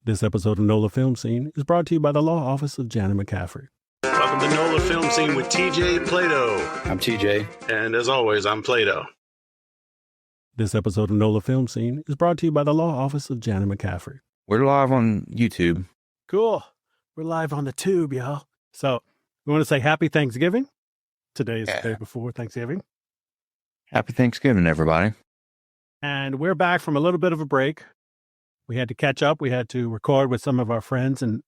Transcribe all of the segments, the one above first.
This episode of NOLA Film Scene is brought to you by the Law Office of Janet McCaffrey. Welcome to NOLA Film Scene with TJ Plaideau. I'm TJ. And as always, I'm Plaideau. This episode of NOLA Film Scene is brought to you by the Law Office of Janet McCaffrey. We're live on YouTube. Cool. We're live on the tube, y'all. So we want to say happy Thanksgiving. Today is the day before Thanksgiving. Happy Thanksgiving, everybody. And we're back from a little bit of a break. We had to catch up. We had to record with some of our friends and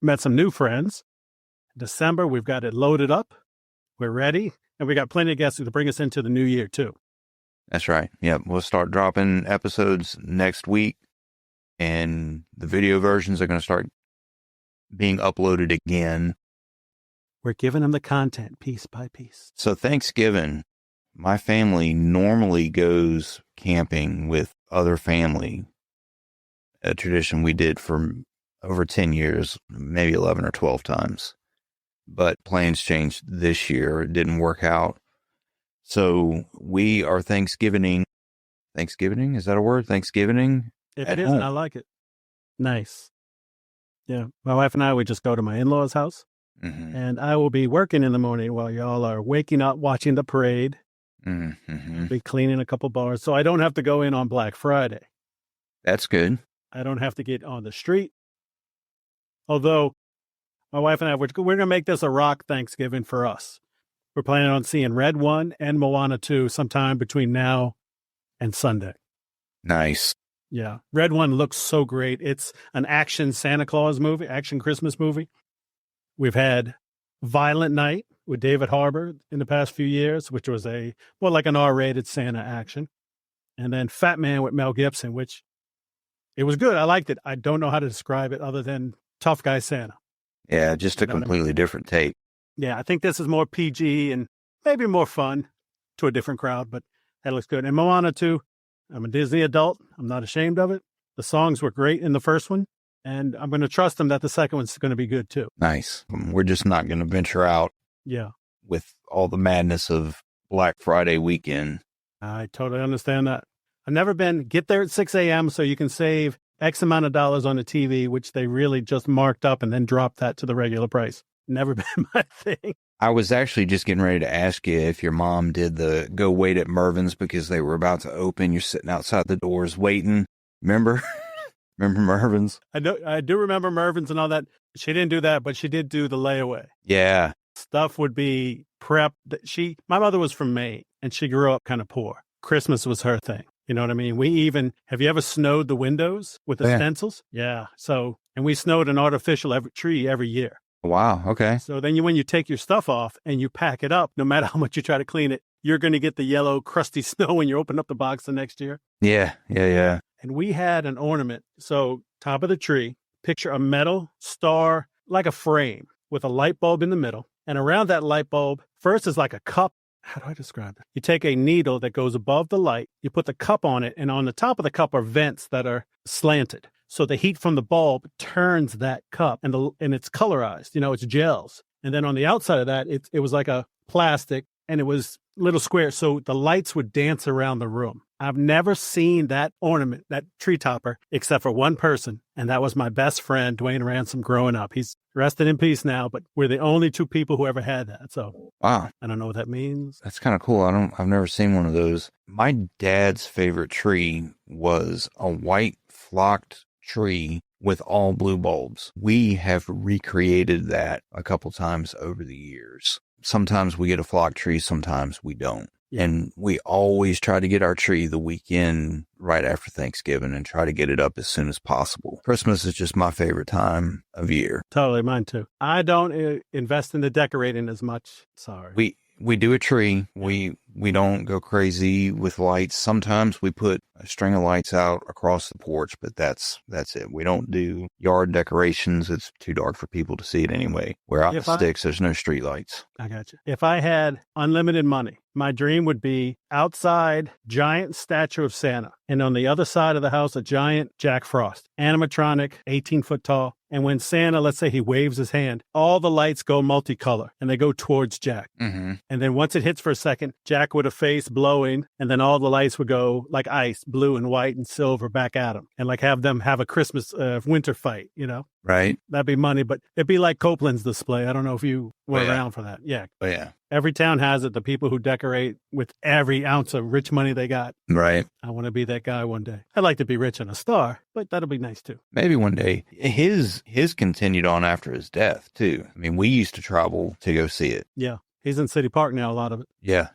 met some new friends. December, we've got it loaded up. We're ready. And we got plenty of guests to bring us into the new year, too. That's right. Yep. We'll start dropping episodes next week. And the video versions are going to start being uploaded again. We're giving them the content piece by piece. So Thanksgiving, my family normally goes camping with other family. A tradition we did for over 10 years, maybe 11 or 12 times. But plans changed this year. It didn't work out. So we are Thanksgiving. Thanksgiving? Is that a word? Thanksgiving? If it isn't, I like it. Nice. Yeah. My wife and I would just go to my in-laws' house. Mm-hmm. And I will be working in the morning while y'all are waking up, watching the parade. Mm-hmm. I'll be cleaning a couple bars. So I don't have to go in on Black Friday. That's good. I don't have to get on the street. Although my wife and I, we're going to make this a rock Thanksgiving for us. We're planning on seeing Red 1 and Moana 2 sometime between now and Sunday. Nice. Yeah. Red 1 looks so great. It's an action Santa Claus movie, action Christmas movie. We've had Violent Night with David Harbour in the past few years, which was more like an R-rated Santa action. And then Fat Man with Mel Gibson, which it was good. I liked it. I don't know how to describe it other than tough guy Santa. Yeah, just a completely different take. Yeah, I think this is more PG and maybe more fun to a different crowd, but that looks good. And Moana 2, I'm a Disney adult. I'm not ashamed of it. The songs were great in the first one, and I'm going to trust them that the second one's going to be good too. Nice. We're just not going to venture out with all the madness of Black Friday weekend. I totally understand that. I've never been, get there at 6 a.m. so you can save X amount of dollars on the TV, which they really just marked up and then dropped that to the regular price. Never been my thing. I was actually just getting ready to ask you if your mom did the go wait at Mervin's because they were about to open. You're sitting outside the doors waiting. Remember? Remember Mervin's? I do remember Mervin's and all that. She didn't do that, but she did do the layaway. Yeah. Stuff would be prepped. My mother was from Maine and she grew up kind of poor. Christmas was her thing. You know what I mean? Have you ever snowed the windows with the stencils? Yeah. So, and we snowed an artificial tree every year. Wow. Okay. So then when you take your stuff off and you pack it up, no matter how much you try to clean it, you're going to get the yellow crusty snow when you open up the box the next year. Yeah. And we had an ornament. So top of the tree, picture a metal star, like a frame with a light bulb in the middle. And around that light bulb, first is like a cup. How do I describe it? You take a needle that goes above the light, you put the cup on it, and on the top of the cup are vents that are slanted. So the heat from the bulb turns that cup, and it's colorized. It's gels. And then on the outside of that, it was like a plastic, and it was little squares. So the lights would dance around the room. I've never seen that ornament, that tree topper, except for one person, and that was my best friend, Dwayne Ransom, growing up. He's rested in peace now, but we're the only two people who ever had that. So wow, I don't know what that means. That's kind of cool. I've never seen one of those. My dad's favorite tree was a white flocked tree with all blue bulbs. We have recreated that a couple times over the years. Sometimes we get a flock tree, sometimes we don't. Yeah. And we always try to get our tree the weekend right after Thanksgiving and try to get it up as soon as possible. Christmas is just my favorite time of year. Totally, mine too. I don't invest in the decorating as much. Sorry. We do a tree. We don't go crazy with lights. Sometimes we put a string of lights out across the porch, but that's it. We don't do yard decorations. It's too dark for people to see it anyway. We're out the sticks. There's no street lights. I got you. If I had unlimited money, my dream would be outside, giant statue of Santa. And on the other side of the house, a giant Jack Frost, animatronic, 18 foot tall. And when Santa, let's say he waves his hand, all the lights go multicolor and they go towards Jack. Mm-hmm. And then once it hits for a second, Jack back with a face blowing, and then all the lights would go like ice, blue and white and silver back at them, and like have them have a Christmas winter fight, you know? Right. That'd be money, but it'd be like Copeland's display. I don't know if you were around for that. Yeah. Oh, yeah. Every town has it. The people who decorate with every ounce of rich money they got. Right. I want to be that guy one day. I'd like to be rich and a star, but that'll be nice too. Maybe one day. His continued on after his death too. I mean, we used to travel to go see it. Yeah. He's in City Park now, a lot of it. Yeah.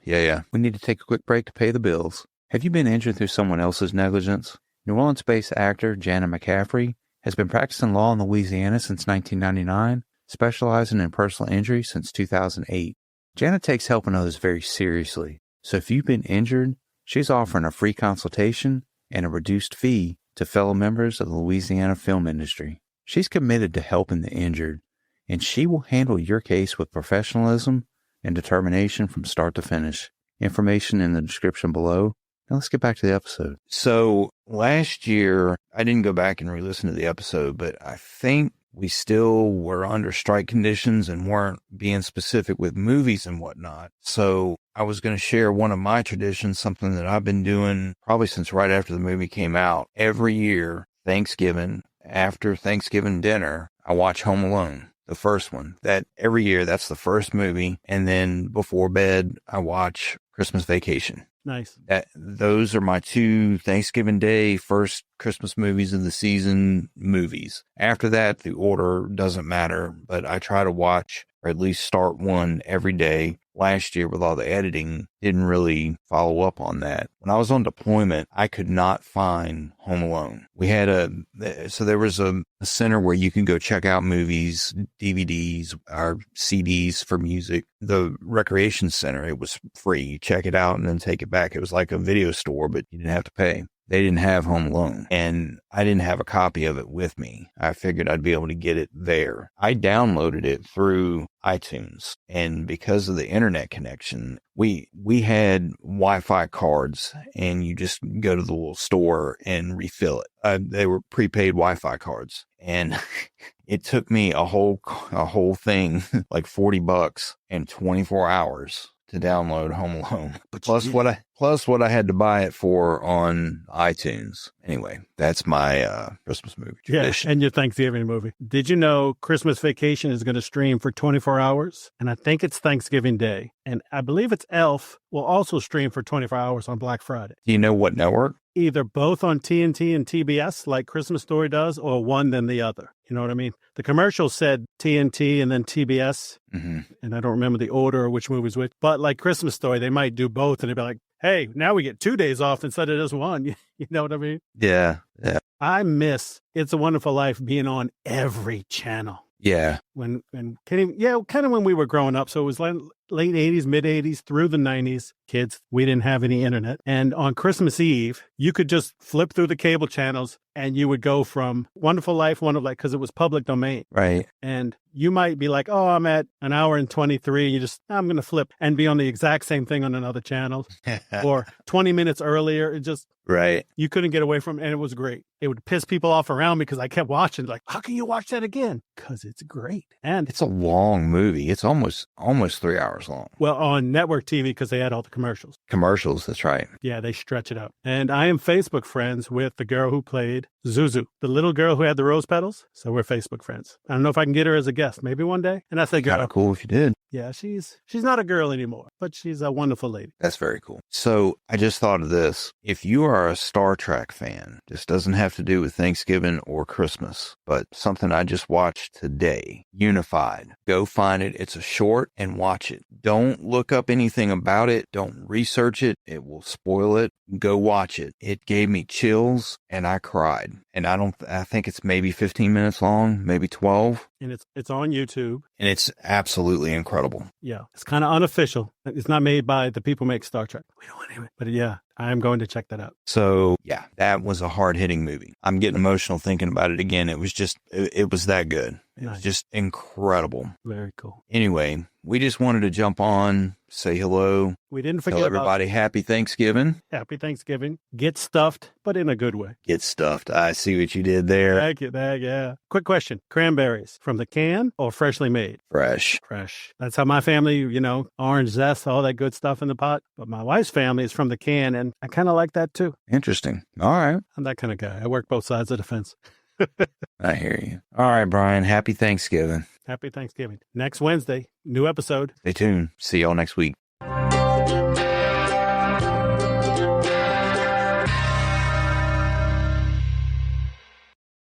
We need to take a quick break to pay the bills. Have you been injured through someone else's negligence? New Orleans-based actor Jana McCaffrey has been practicing law in Louisiana since 1999, specializing in personal injury since 2008. Jana takes helping others very seriously, so if you've been injured, she's offering a free consultation and a reduced fee to fellow members of the Louisiana film industry. She's committed to helping the injured, and she will handle your case with professionalism and determination from start to finish. Information in the description below. Now let's get back to the episode. So last year, I didn't go back and re-listen to the episode, but I think we still were under strike conditions and weren't being specific with movies and whatnot. So I was going to share one of my traditions, something that I've been doing probably since right after the movie came out. Every year, Thanksgiving, after Thanksgiving dinner, I watch Home Alone, the first one. That every year, that's the first movie. And then before bed, I watch Christmas Vacation. Nice. Those are my two Thanksgiving Day, first Christmas movies of the season movies. After that, the order doesn't matter, but I try to watch or at least start one every day. Last year, with all the editing, didn't really follow up on that. When I was on deployment, I could not find Home Alone. We had there was a center where you can go check out movies, DVDs, or CDs for music. The recreation center, it was free. You check it out and then take it back. It was like a video store, but you didn't have to pay. They didn't have Home Alone, and I didn't have a copy of it with me. I figured I'd be able to get it there. I downloaded it through iTunes, and because of the internet connection, we had Wi-Fi cards, and you just go to the little store and refill it. They were prepaid Wi-Fi cards, and it took me a whole thing, like $40 and 24 hours to download Home Alone. Plus what I had to buy it for on iTunes. Anyway, that's my Christmas movie tradition. Yeah, and your Thanksgiving movie. Did you know Christmas Vacation is going to stream for 24 hours? And I think it's Thanksgiving Day. And I believe it's Elf will also stream for 24 hours on Black Friday. Do you know what network? Either both on TNT and TBS, like Christmas Story does, or one then the other. You know what I mean? The commercial said TNT and then TBS, and I don't remember the order or which movie's which. But like Christmas Story, they might do both, and they'd be like, hey, now we get 2 days off instead of just one. You know what I mean? Yeah. I miss It's a Wonderful Life being on every channel. Yeah. Kind of when we were growing up. So it was late 80s, mid 80s through the 90s. Kids, we didn't have any internet. And on Christmas Eve, you could just flip through the cable channels and you would go from Wonderful Life, because it was public domain. Right. And you might be like, oh, I'm at an hour and 23. I'm going to flip and be on the exact same thing on another channel. Or 20 minutes earlier. It just, right. You couldn't get away from it, and it was great. It would piss people off around me because I kept watching. Like, how can you watch that again? Because it's great. And it's a long movie. It's almost 3 hours long. Well, on network TV, because they had all the commercials. Commercials, that's right. Yeah, they stretch it out. And I am Facebook friends with the girl who played Zuzu, the little girl who had the rose petals. So we're Facebook friends. I don't know if I can get her as a guest, maybe one day. And that's the girl. Kind of cool if you did. Yeah, she's not a girl anymore, but she's a wonderful lady. That's very cool. So I just thought of this. If you are a Star Trek fan, this doesn't have to do with Thanksgiving or Christmas, but something I just watched today, Unified. Go find it. It's a short and watch it. Don't look up anything about it. Don't research it. It will spoil it. Go watch it. It gave me chills and I cried. And I think it's maybe 15 minutes long, maybe 12. And it's on YouTube. And it's absolutely incredible. Yeah. It's kind of unofficial. It's not made by the people who make Star Trek. We don't anyway. But yeah, I am going to check that out. So yeah, that was a hard-hitting movie. I'm getting emotional thinking about it again. It was just, it was that good. It was just incredible. Very cool. Anyway, we just wanted to jump on, say hello, We didn't forget tell about everybody happy Thanksgiving. Happy Thanksgiving. Get stuffed, but in a good way. Get stuffed. I see what you did there. Thank you. Yeah. Quick question. Cranberries from the can or freshly made? Fresh. Fresh. That's how my family, orange zest, all that good stuff in the pot. But my wife's family is from the can, and I kind of like that too. Interesting. All right. I'm that kind of guy. I work both sides of the fence. I hear you. All right, Brian. Happy Thanksgiving. Happy Thanksgiving. Next Wednesday, new episode. Stay tuned. See y'all next week.